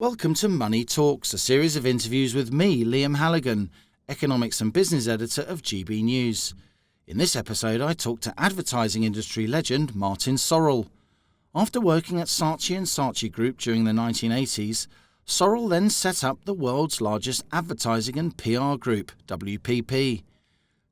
Welcome to Money Talks, a series of interviews with me, Liam Halligan, economics and business editor of GBNews. In this episode, I talk to advertising industry legend Martin Sorrell. After working at Saatchi and Saatchi Group during the 1980s, Sorrell then set up the world's largest advertising and PR group, WPP.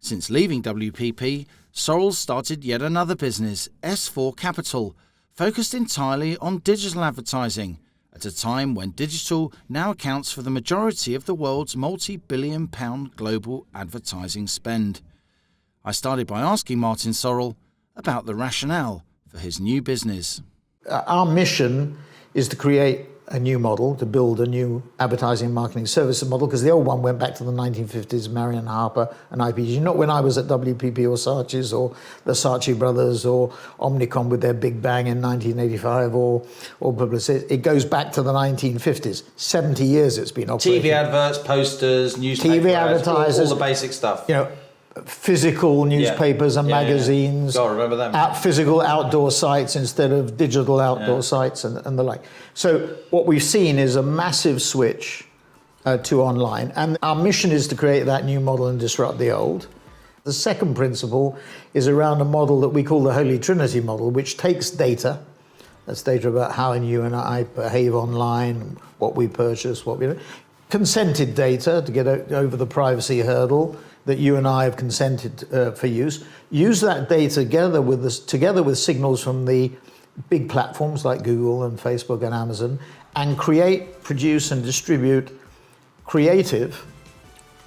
Since leaving WPP, Sorrell started yet another business, S4 Capital, focused entirely on digital advertising, at a time when digital now accounts for the majority of the world's multi-billion-pound global advertising spend. I started by asking Martin Sorrell about the rationale for his new business. Our mission is to create a new model, to build a new advertising marketing services model, because the old one went back to the 1950s, Marion Harper and IPG. Not when I was at WPP or Saatchi's or the Saatchi brothers or Omnicom with their Big Bang in 1985 or Publicis. It goes back to the 1950s. 70 years it's been operating. TV adverts, posters, newspaper TV ads, advertisers, all the basic stuff. You know, physical newspapers and magazines. God, remember them. Physical outdoor sites instead of digital outdoor sites and the like. So what we've seen is a massive switch to online. And our mission is to create that new model and disrupt the old. The second principle is around a model that we call the Holy Trinity model, which takes data. That's data about how you and I behave online, what we purchase, what we do. Consented data to get over the privacy hurdle that you and I have consented for use. Use that data together with signals from the big platforms like Google and Facebook and Amazon, and create, produce, and distribute creative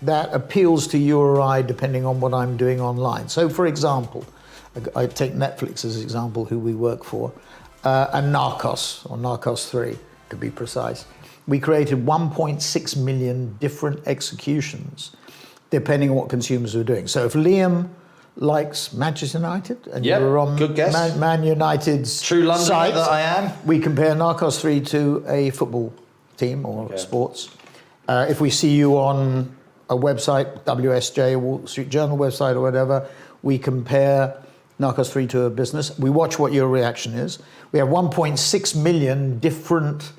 that appeals to you or I depending on what I'm doing online. So, for example, I take Netflix as an example, who we work for, and Narcos, or Narcos 3, to be precise. We created 1.6 million different executions depending on what consumers were doing. So if Liam likes Manchester United and you're on good guess. Man United's True Londoner site, that I am, we compare Narcos 3 to a football team or sports. If we see you on a website, WSJ, Wall Street Journal website or whatever, we compare Narcos 3 to a business. We watch what your reaction is. We have 1.6 million different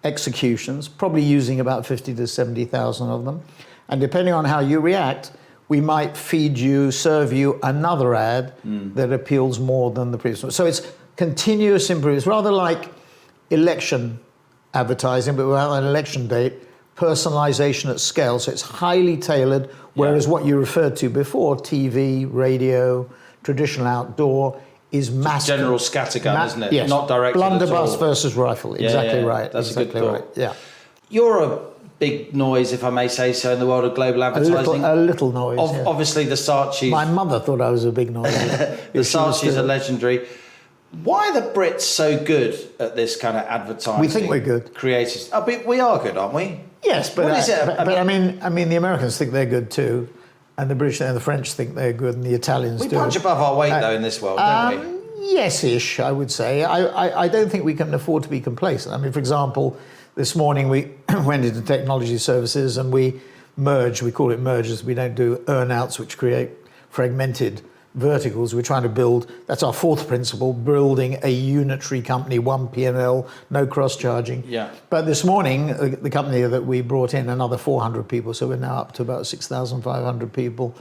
executions, probably using about 50 to 70,000 of them. And depending on how you react, we might serve you another ad that appeals more than the previous one. So it's continuous improvement. It's rather like election advertising, but without an election date, personalization at scale. So it's highly tailored, whereas what you referred to before, TV, radio, traditional outdoor, is massive. General scattergun, isn't it? Yes. Not directed Blunderbuss versus rifle. Exactly right. That's exactly a good thought. Right. Yeah. You're a big noise, if I may say so, in the world of global advertising. A little noise. Obviously, the Saatchis. My mother thought I was a big noise. The Saatchis are legendary. Why are the Brits so good at this kind of advertising? We think we're good. Creative. We are good, aren't we? Yes, but What is it? I mean, the Americans think they're good too, and the British and the French think they're good, and the Italians do. We punch above our weight though in this world, don't we? Yes-ish, I would say. I don't think we can afford to be complacent. I mean, for example, this morning we went into technology services and we merged. We call it mergers. We don't do earn-outs, which create fragmented verticals. We're trying to build, that's our fourth principle, building a unitary company, one P&L, no cross-charging. Yeah. But this morning, the company that we brought in, another 400 people, so we're now up to about 6,500 people,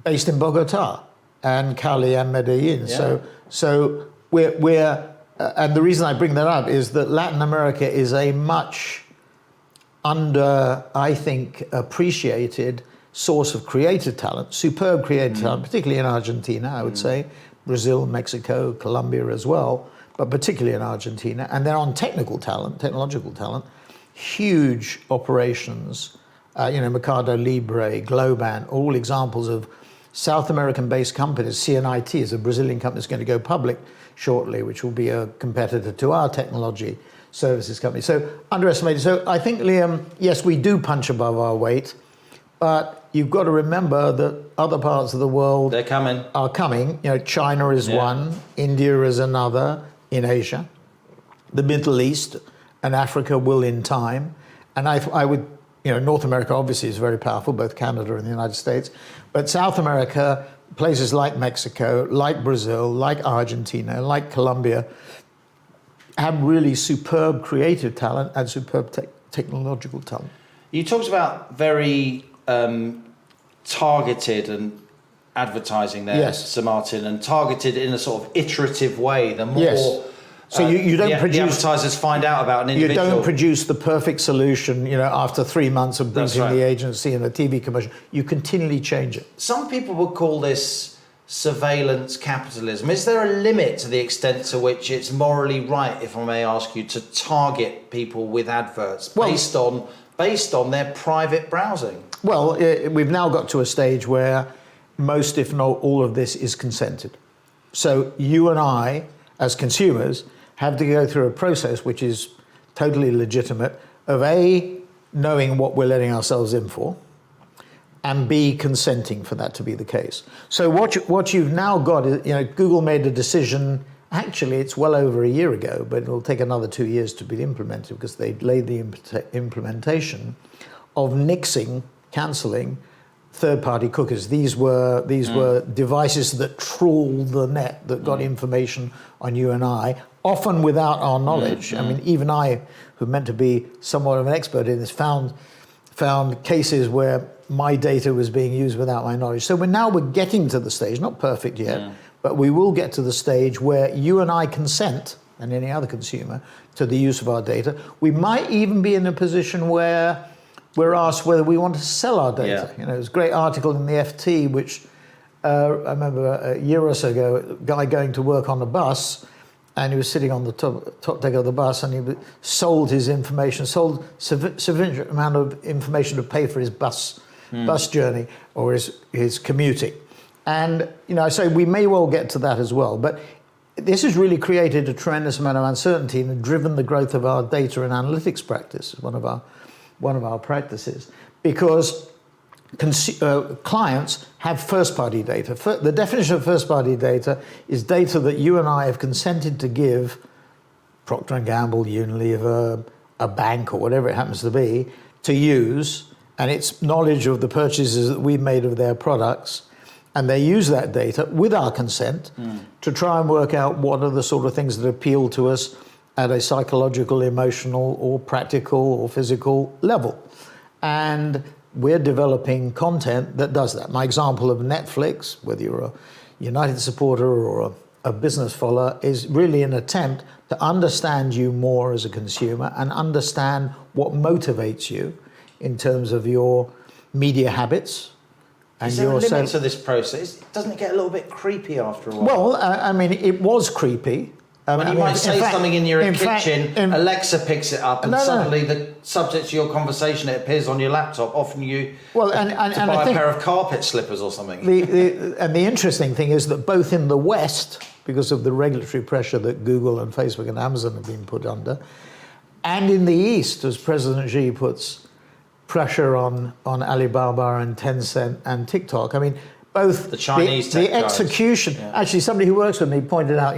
based in Bogota and Cali and Medellin. Yeah. So we're and the reason I bring that up is that Latin America is a much I think, appreciated source of creative talent, superb creative talent, particularly in Argentina, I would say, Brazil, Mexico, Colombia as well, but particularly in Argentina. And then on technological talent, huge operations, Mercado Libre, Globan, all examples of South American-based companies. CNIT is a Brazilian company that's going to go public shortly, which will be a competitor to our technology services company. So underestimated. So I think, Liam, yes, we do punch above our weight, but you've got to remember that other parts of the world are coming. China is one, India is another in Asia, the Middle East and Africa will in time. And I would, North America obviously is very powerful, both Canada and the United States, but South America, places like Mexico, like Brazil, like Argentina, like Colombia, have really superb creative talent and superb technological talent. You talked about very targeted and advertising there, Yes. Sir Martin, and targeted in a sort of iterative way. The more Yes. So you don't produce... the advertisers find out about an individual. You don't produce the perfect solution, after 3 months of briefing the agency and a TV commercial. You continually change it. Some people would call this surveillance capitalism. Is there a limit to the extent to which it's morally right, if I may ask you, to target people with adverts based on their private browsing? Well, we've now got to a stage where most, if not all of this is consented. So you and I, as consumers, have to go through a process which is totally legitimate of A, knowing what we're letting ourselves in for, and B, consenting for that to be the case. So what you've now got is, Google made a decision, actually it's well over a year ago, but it'll take another 2 years to be implemented because they laid the implementation of nixing, cancelling third-party cookies. These were devices that trawled the net, that got information on you and I, often without our knowledge. I mean, even I, who meant to be somewhat of an expert in this, found cases where my data was being used without my knowledge. So we're getting to the stage, not perfect yet, but we will get to the stage where you and I consent, and any other consumer, to the use of our data. We might even be in a position where we're asked whether we want to sell our data. There was a great article in the FT, which I remember a year or so ago, a guy going to work on a bus, and he was sitting on the top deck of the bus, and he sold his information, sold sufficient amount of information to pay for his bus journey or his commuting. And so we may well get to that as well. But this has really created a tremendous amount of uncertainty and driven the growth of our data and analytics practice, one of our practices, because clients have first-party data. The definition of first-party data is data that you and I have consented to give Procter & Gamble, Unilever, a bank, or whatever it happens to be, to use, and it's knowledge of the purchases that we've made of their products, and they use that data with our consent to try and work out what are the sort of things that appeal to us at a psychological, emotional, or practical, or physical level. And we're developing content that does that. My example of Netflix, whether you're a United supporter or a business follower, is really an attempt to understand you more as a consumer and understand what motivates you in terms of your media habits. And is there a limit to this process? Doesn't it get a little bit creepy after a while? Well, it was creepy. When you might say something in your kitchen, Alexa picks it up, and suddenly the subject to your conversation, it appears on your laptop, offering you to buy a pair of carpet slippers or something. And the interesting thing is that both in the West, because of the regulatory pressure that Google and Facebook and Amazon have been put under, and in the East, as President Xi puts pressure on Alibaba and Tencent and TikTok, I mean, both the Chinese tech the execution. Actually, somebody who works with me pointed out,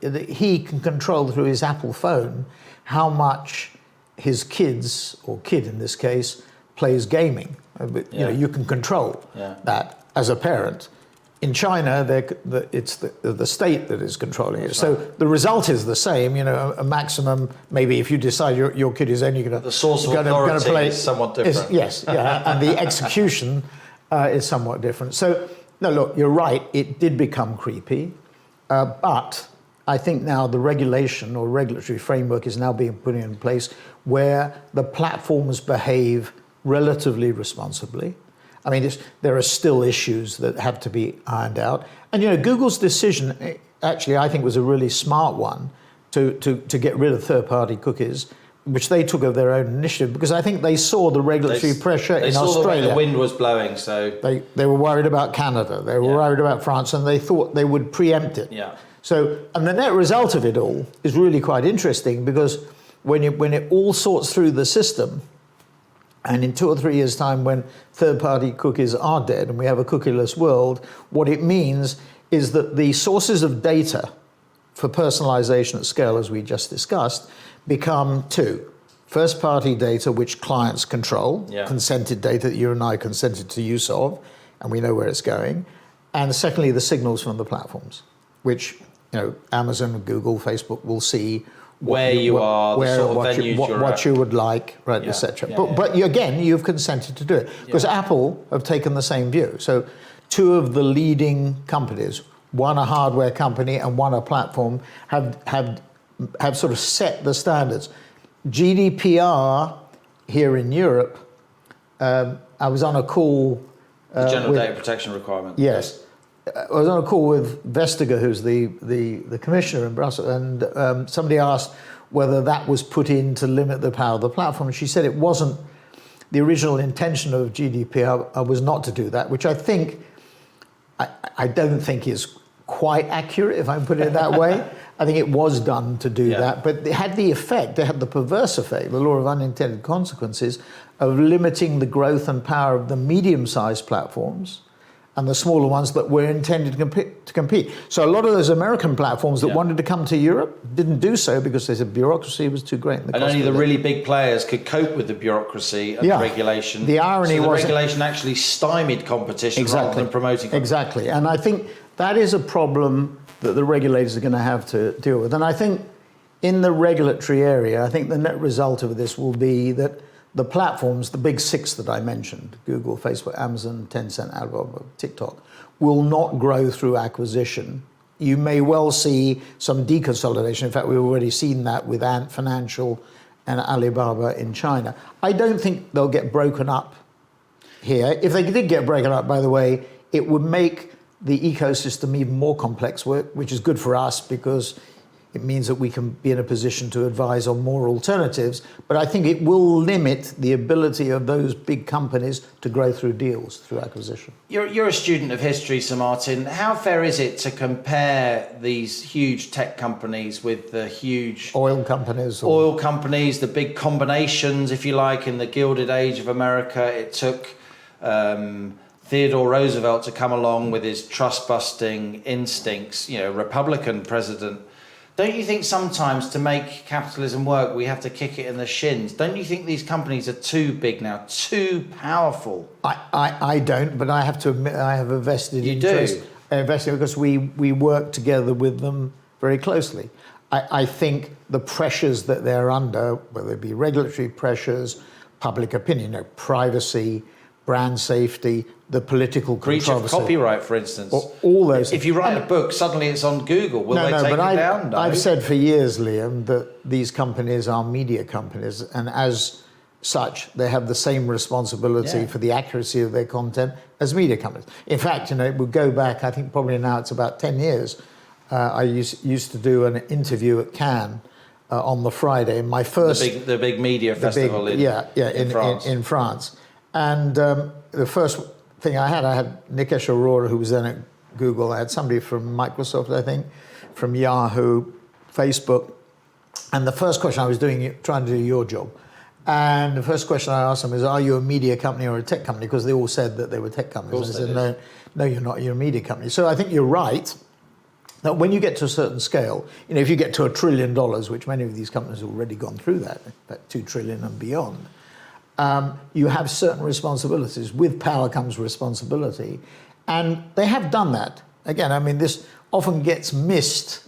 that he can control through his Apple phone how much his kids, or kid in this case, plays gaming. You can control that as a parent. In China, it's the state that is controlling it. So the result is the same. A maximum. Maybe if you decide your kid is only going to the source of authority play, is somewhat different. And the execution is somewhat different. So, no, look, you're right, it did become creepy, but I think now the regulation or regulatory framework is now being put in place where the platforms behave relatively responsibly. I mean, there are still issues that have to be ironed out. And, Google's decision, actually, I think was a really smart one to get rid of third-party cookies, which they took of their own initiative, because I think they saw the regulatory pressure in Australia. They saw the wind was blowing, so... They were worried about Canada, they were worried about France, and they thought they would preempt it. Yeah. So, and the net result of it all is really quite interesting, because when it all sorts through the system, and in 2 or 3 years' time, when third-party cookies are dead and we have a cookieless world, what it means is that the sources of data for personalization at scale, as we just discussed, become two. First-party data, which clients control, consented data that you and I consented to use of, and we know where it's going. And secondly, the signals from the platforms, which Amazon, Google, Facebook will see where you are, the sort of venues what you would like, right, etc. But again, you've consented to do it because Apple have taken the same view. So two of the leading companies, one a hardware company and one a platform, have sort of set the standards. GDPR here in Europe, I was on a call. The General Data Protection Requirement. Yes. I was on a call with Vestager, who's the commissioner in Brussels, and somebody asked whether that was put in to limit the power of the platform. And she said it wasn't. The original intention of GDPR was not to do that, which I don't think is quite accurate, if I put it that way. I think it was done to do that, but it had the effect, it had the perverse effect, the law of unintended consequences, of limiting the growth and power of the medium-sized platforms and the smaller ones that were intended to compete. So a lot of those American platforms that wanted to come to Europe didn't do so because they said bureaucracy was too great. And only the really big players could cope with the bureaucracy and the regulation. The irony was the regulation actually stymied competition rather than promoting competition. Exactly. And I think that is a problem that the regulators are going to have to deal with. And I think in the regulatory area, I think the net result of this will be that the platforms, the big six that I mentioned, Google, Facebook, Amazon, Tencent, Alibaba, TikTok, will not grow through acquisition. You may well see some deconsolidation. In fact, we've already seen that with Ant Financial and Alibaba in China. I don't think they'll get broken up here. If they did get broken up, by the way, it would make the ecosystem even more complex, which is good for us because it means that we can be in a position to advise on more alternatives. But I think it will limit the ability of those big companies to grow through deals, through acquisition. You're a student of history, Sir Martin. How fair is it to compare these huge tech companies with the huge oil companies, the big combinations, if you like, in the Gilded Age of America? It took Theodore Roosevelt to come along with his trust-busting instincts, Republican president. Don't you think sometimes to make capitalism work, we have to kick it in the shins? Don't you think these companies are too big now, too powerful? I don't, but I have to admit I have a vested interest. You do? Investing because we work together with them very closely. I think the pressures that they're under, whether it be regulatory pressures, public opinion, privacy, brand safety, the political breach controversy. Of copyright, for instance. All those. If you write a book, suddenly it's on Google. Will they take it down? No. I've said for years, Liam, that these companies are media companies, and as such, they have the same responsibility for the accuracy of their content as media companies. In fact, it would go back, I think probably now it's about 10 years. I used to do an interview at Cannes on the Friday. My first... The big media festival in France. And the first thing I had Nikesh Arora, who was then at Google. I had somebody from Microsoft, I think, from Yahoo, Facebook. And the first question I was trying to do your job. And the first question I asked them is, are you a media company or a tech company? Because they all said that they were tech companies. I said, no, you're not. You're a media company. So I think you're right that when you get to a certain scale, if you get to $1 trillion, which many of these companies have already gone through that, about 2 trillion and beyond, you have certain responsibilities. With power comes responsibility. And they have done that. Again, this often gets missed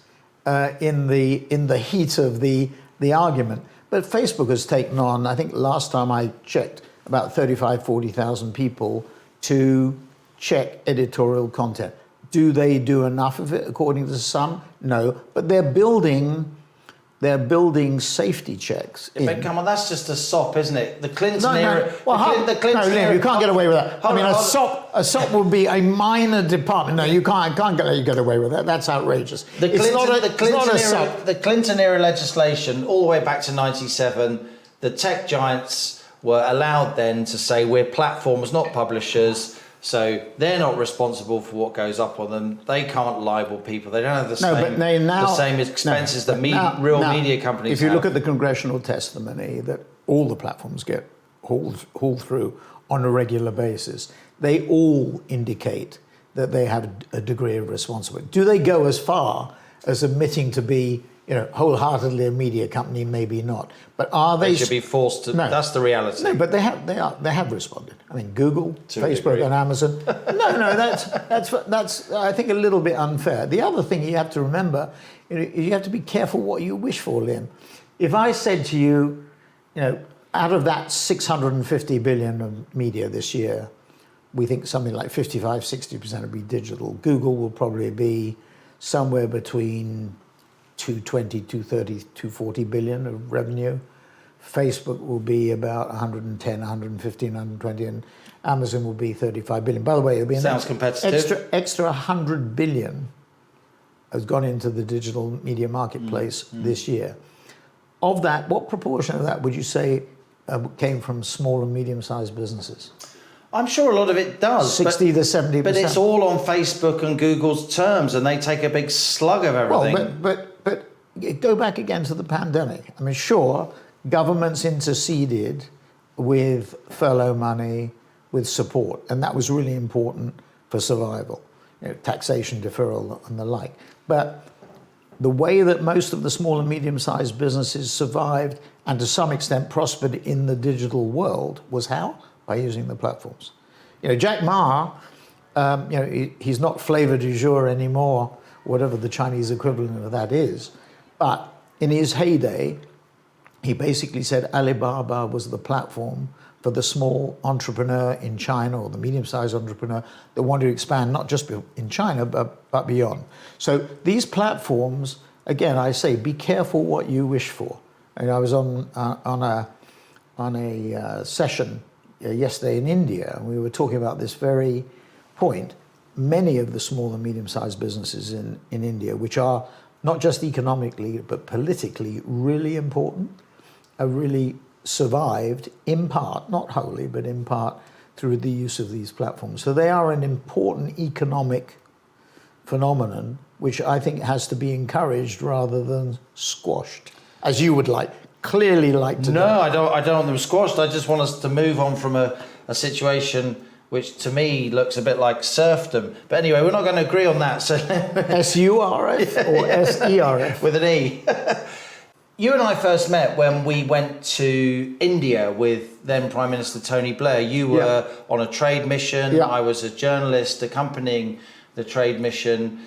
in the heat of the argument. But Facebook has taken on, I think last time I checked, about 40,000 people to check editorial content. Do they do enough of it according to some? No. But they're building safety checks. But come on, that's just a SOP, isn't it? The Clinton era. Liam, you can't get away with that. A SOP would be a minor department. No, you can't let you get away with that. That's outrageous. The Clinton era legislation, all the way back to '97, the tech giants were allowed then to say we're platforms, not publishers. So they're not responsible for what goes up on them. They can't libel people. They don't have the same expenses that media companies have. If you look at the congressional testimony that all the platforms get hauled through on a regular basis, they all indicate that they have a degree of responsibility. Do they go as far as admitting to be wholeheartedly a media company, maybe not. But are they? They should be forced to. No, that's the reality. No, but they have responded. I mean, Google, Facebook, and Amazon. No, that's I think a little bit unfair. The other thing you have to remember, you have to be careful what you wish for, Liam. If I said to you, out of that 650 billion of media this year, we think something like 55-60% will be digital. Google will probably be somewhere between 220, 230, 240 billion of revenue. Facebook will be about 110, 115, 120, and Amazon will be 35 billion. By the way, it'll be sounds competitive. Extra 100 billion has gone into the digital media marketplace this year. Of that, what proportion of that would you say came from small and medium-sized businesses? I'm sure a lot of it does. 60 to 70%. But it's all on Facebook and Google's terms, and they take a big slug of everything. Well, but go back again to the pandemic. I mean, sure, governments interceded with furlough money, with support, and that was really important for survival, taxation deferral and the like. But the way that most of the small and medium-sized businesses survived and to some extent prospered in the digital world was how? By using the platforms. Jack Ma, he's not flavor du jour anymore, whatever the Chinese equivalent of that is. But in his heyday, he basically said Alibaba was the platform for the small entrepreneur in China or the medium-sized entrepreneur that wanted to expand not just in China, but beyond. So these platforms, again, I say, be careful what you wish for. And I was on a session yesterday in India, and we were talking about this very point. Many of the small and medium-sized businesses in India, which are not just economically but politically really important, have really survived in part, not wholly, but in part through the use of these platforms. So they are an important economic phenomenon, which I think has to be encouraged rather than squashed, as you would clearly like to do. No, I don't want them squashed. I just want us to move on from a situation which to me looks a bit like serfdom. But anyway, we're not going to agree on that. So SURF or SERF? With an E. You and I first met when we went to India with then Prime Minister Tony Blair. You were on a trade mission. I was a journalist accompanying the trade mission.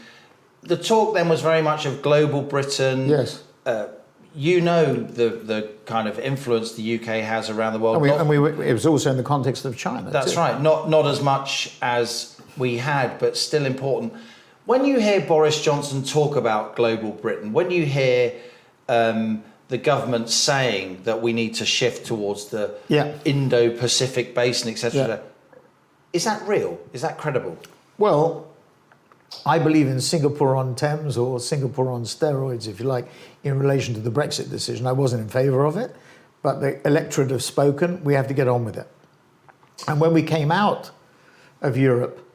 The talk then was very much of global Britain. Yes. The kind of influence the UK has around the world. It was also in the context of China. That's right. Not as much as we had, but still important. When you hear Boris Johnson talk about global Britain, when you hear the government saying that we need to shift towards the Indo-Pacific basin, etc., is that real? Is that credible? Well, I believe in Singapore on Thames, or Singapore on steroids, if you like, in relation to the Brexit decision. I wasn't in favour of it, but the electorate have spoken. We have to get on with it. And when we came out of Europe,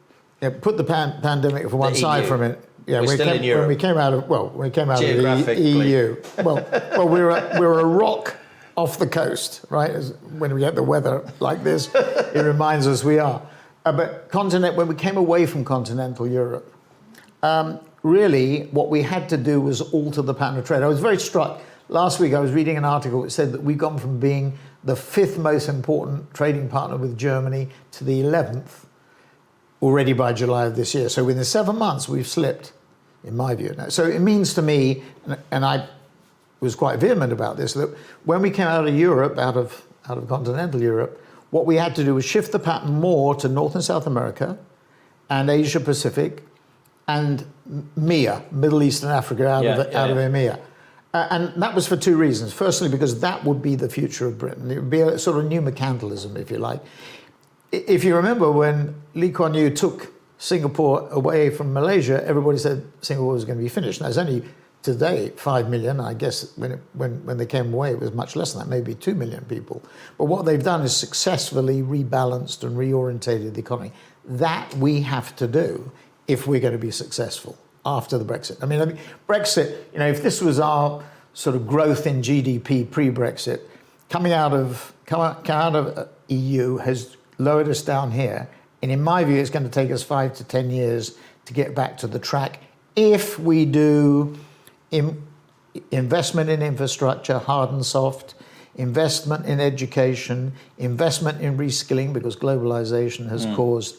put the pandemic for one side from it. We're still in Europe. When we came out of the EU, we're a rock off the coast, right? When we get the weather like this, it reminds us we are. But when we came away from continental Europe, really what we had to do was alter the pattern of trade. I was very struck. Last week I was reading an article that said that we've gone from being the 5th most important trading partner with Germany to the 11th already by July of this year. So within 7 months we've slipped, in my view. So it means to me, and I was quite vehement about this, that when we came out of Europe, out of continental Europe, what we had to do was shift the pattern more to North and South America and Asia Pacific and MEA, Middle East and Africa, out of EMEA. And that was for two reasons. Firstly, because that would be the future of Britain. It would be a sort of new mercantilism, if you like. If you remember when Lee Kuan Yew took Singapore away from Malaysia, everybody said Singapore was going to be finished. Now, it's only today 5 million. I guess when they came away, it was much less than that, maybe 2 million people. But what they've done is successfully rebalanced and reorientated the economy. That we have to do if we're going to be successful after the Brexit. I mean, Brexit, if this was our sort of growth in GDP pre-Brexit, coming out of EU has lowered us down here. And in my view, it's going to take us 5 to 10 years to get back to the track if we do investment in infrastructure, hard and soft, investment in education, investment in reskilling, because globalization has caused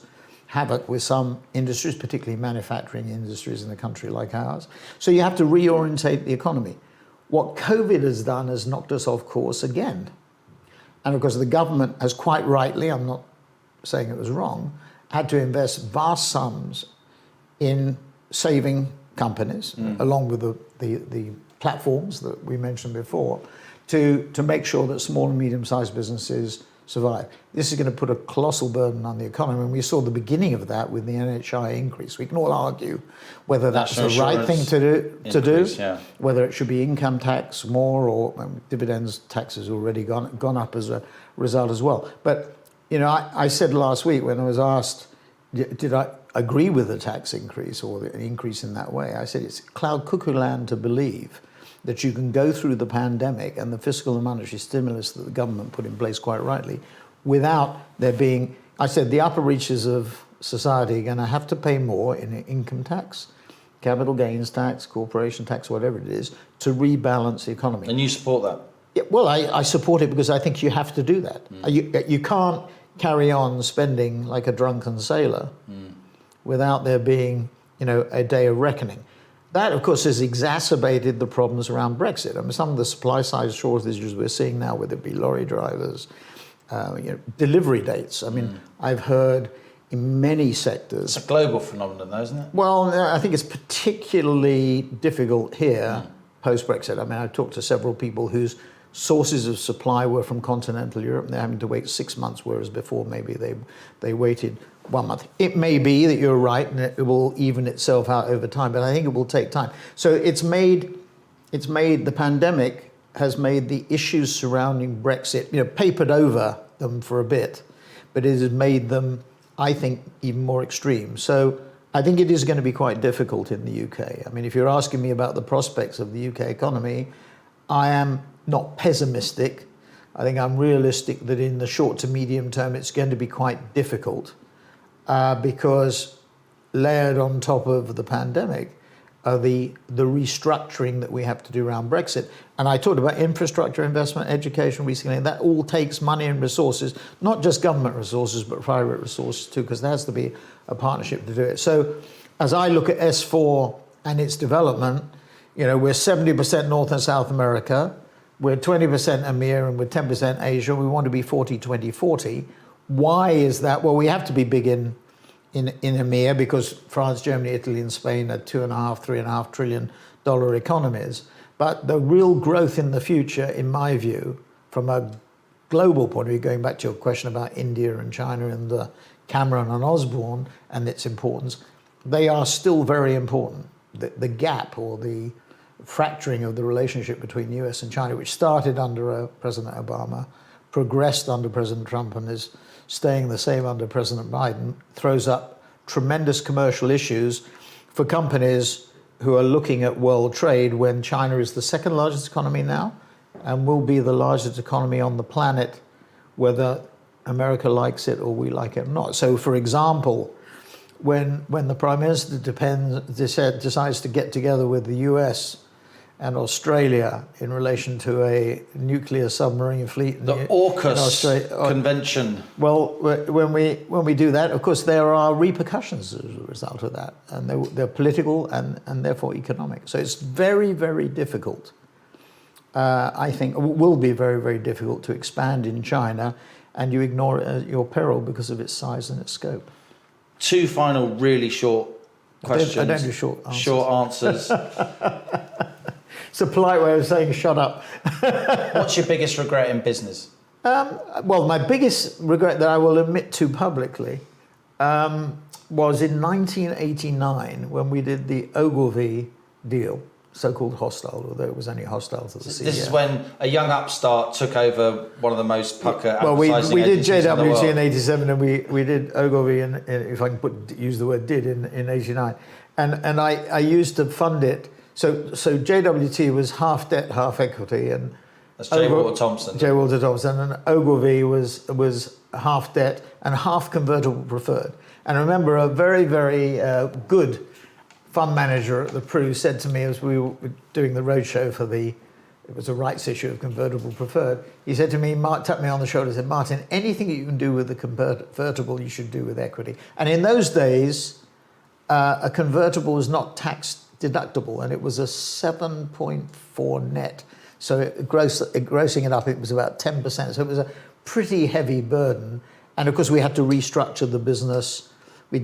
havoc with some industries, particularly manufacturing industries in a country like ours. So you have to reorientate the economy. What COVID has done is knocked us off course again. And of course the government has quite rightly, I'm not saying it was wrong, had to invest vast sums in saving companies, along with the platforms that we mentioned before, to make sure that small and medium-sized businesses survive. This is going to put a colossal burden on the economy, and we saw the beginning of that with the NHI increase. We can all argue whether that's the right thing to do, yeah. whether it should be income tax more, or dividends tax has already gone up as a result as well. But I said last week when I was asked, did I agree with the tax increase or the increase in that way? I said it's cloud cuckoo land to believe that you can go through the pandemic and the fiscal and monetary stimulus that the government put in place quite rightly without there being, I said, the upper reaches of society are going to have to pay more in income tax, capital gains tax, corporation tax, whatever it is, to rebalance the economy. And you support that? Yeah, well, I support it because I think you have to do that. You can't carry on spending like a drunken sailor without there being, a day of reckoning. That, of course, has exacerbated the problems around Brexit. I mean, some of the supply-side shortages we're seeing now, whether it be lorry drivers, delivery dates. I mean, I've heard in many sectors... It's a global phenomenon, though, isn't it? Well, I think it's particularly difficult here post-Brexit. I mean, I've talked to several people whose sources of supply were from continental Europe, and they're having to wait 6 months, whereas before maybe they waited 1 month. It may be that you're right and it will even itself out over time, but I think it will take time. So it's made the pandemic has made the issues surrounding Brexit, papered over them for a bit, but it has made them, I think, even more extreme. So I think it is going to be quite difficult in the UK. I mean, if you're asking me about the prospects of the UK economy, I am not pessimistic. I think I'm realistic that in the short to medium term it's going to be quite difficult. Because layered on top of the pandemic are the restructuring that we have to do around Brexit. And I talked about infrastructure investment, education, reskilling. That all takes money and resources, not just government resources, but private resources too, because there has to be a partnership to do it. So as I look at S4 and its development, we're 70% North and South America, we're 20% EMEA, and we're 10% Asia. We want to be 40-20-40. Why is that? Well, we have to be big in EMEA because France, Germany, Italy, and Spain are $2.5–3.5 trillion economies. But the real growth in the future, in my view, from a global point of view, going back to your question about India and China and Cameron and Osborne and its importance, they are still very important. The gap or the fracturing of the relationship between the US and China, which started under President Obama, progressed under President Trump, and is staying the same under President Biden, throws up tremendous commercial issues for companies who are looking at world trade when China is the second largest economy now and will be the largest economy on the planet, whether America likes it or we like it or not. So, for example, when the Prime Minister decides to get together with the US and Australia in relation to a nuclear submarine fleet. The AUKUS convention. Well, when we do that, of course, there are repercussions as a result of that, and they're political and therefore economic. So it's very, very difficult. I think will be very, very difficult to expand in China, and you ignore it at your peril because of its size and its scope. Two final, really short questions. I don't do short answers. Short answers. It's a polite way of saying shut up. What's your biggest regret in business? Well, my biggest regret that I will admit to publicly was in 1989 when we did the Ogilvy deal, so-called hostile, although it was only hostile to the CEO. This is when a young upstart took over one of the most pucker advertising we did agencies in the world. JWT in 87 and we did Ogilvy, in, if I can use the word did, in 89. And I used to fund it. So JWT was half debt, half equity, and that's J. Walter Thompson. J. Walter Thompson, and Ogilvy was half debt and half convertible preferred. And I remember a very, very good fund manager at the Pru said to me as we were doing the roadshow for it was a rights issue of convertible preferred, he said to me, tapped me on the shoulder and said, Martin, anything that you can do with the convertible, you should do with equity. And in those days, a convertible was not tax deductible, and it was a 7.4 net. So grossing it up, it was about 10%. So it was a pretty heavy burden. And of course, we had to restructure the business. We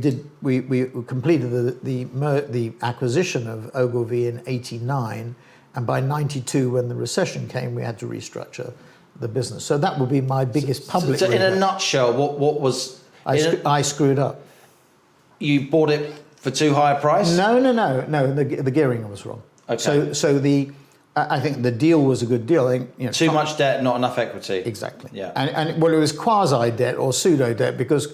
completed the acquisition of Ogilvy in '89, and by '92, when the recession came, we had to restructure the business. So that would be my biggest public. So in a nutshell, what was I screwed up? You bought it for too high a price? No. The gearing was wrong. Okay. So I think the deal was a good deal. I think, too much debt, not enough equity. Exactly. Yeah. And well, it was quasi debt or pseudo debt because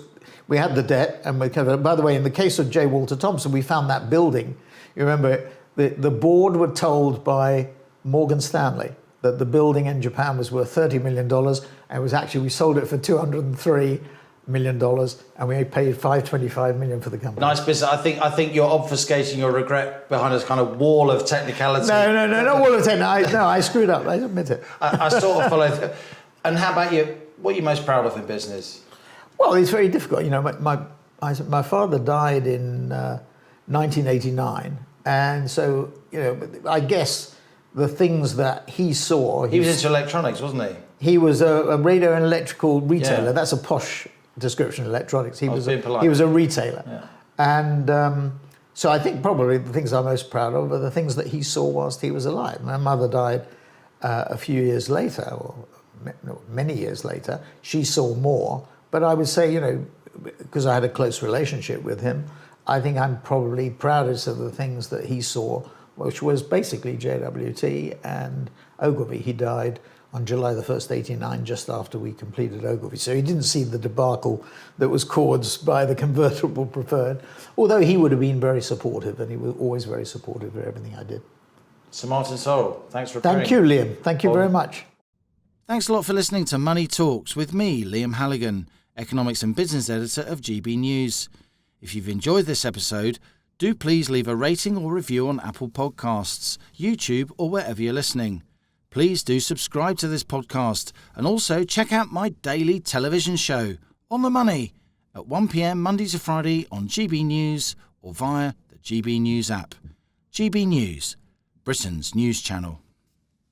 we had the debt, and we covered. By the way, in the case of J. Walter Thompson, we found that building. You remember, the board were told by Morgan Stanley that the building in Japan was worth $30 million, and it was actually, we sold it for $203 million, and we paid $525 million for the company. Nice business. I think you're obfuscating your regret behind this kind of wall of technicality. No, not wall of technicality. I screwed up. I admit it. I sort of followed. And how about you? What are you most proud of in business? Well, it's very difficult. My father died in 1989, and so I guess the things that he saw. He was into electronics, wasn't he? He was a radio and electrical retailer. Yeah. That's a posh description of electronics. He was a retailer, yeah. And so I think probably the things I'm most proud of are the things that he saw whilst he was alive. My mother died a few years later, or many years later. She saw more. But I would say, because I had a close relationship with him, I think I'm probably proudest of the things that he saw, which was basically JWT and Ogilvy. He died on July the 1st, 1989, just after we completed Ogilvy. So he didn't see the debacle that was caused by the convertible preferred, although he would have been very supportive, and he was always very supportive of everything I did. Sir Martin Sorrell, thanks for appearing. Thank you, Liam. Thank you very much. Thanks a lot for listening to Money Talks with me, Liam Halligan, Economics and Business Editor of GB News. If you've enjoyed this episode, do please leave a rating or review on Apple Podcasts, YouTube, or wherever you're listening. Please do subscribe to this podcast, and also check out my daily television show, On the Money, at 1 p.m. Monday to Friday on GB News or via the GB News app. GB News, Britain's news channel.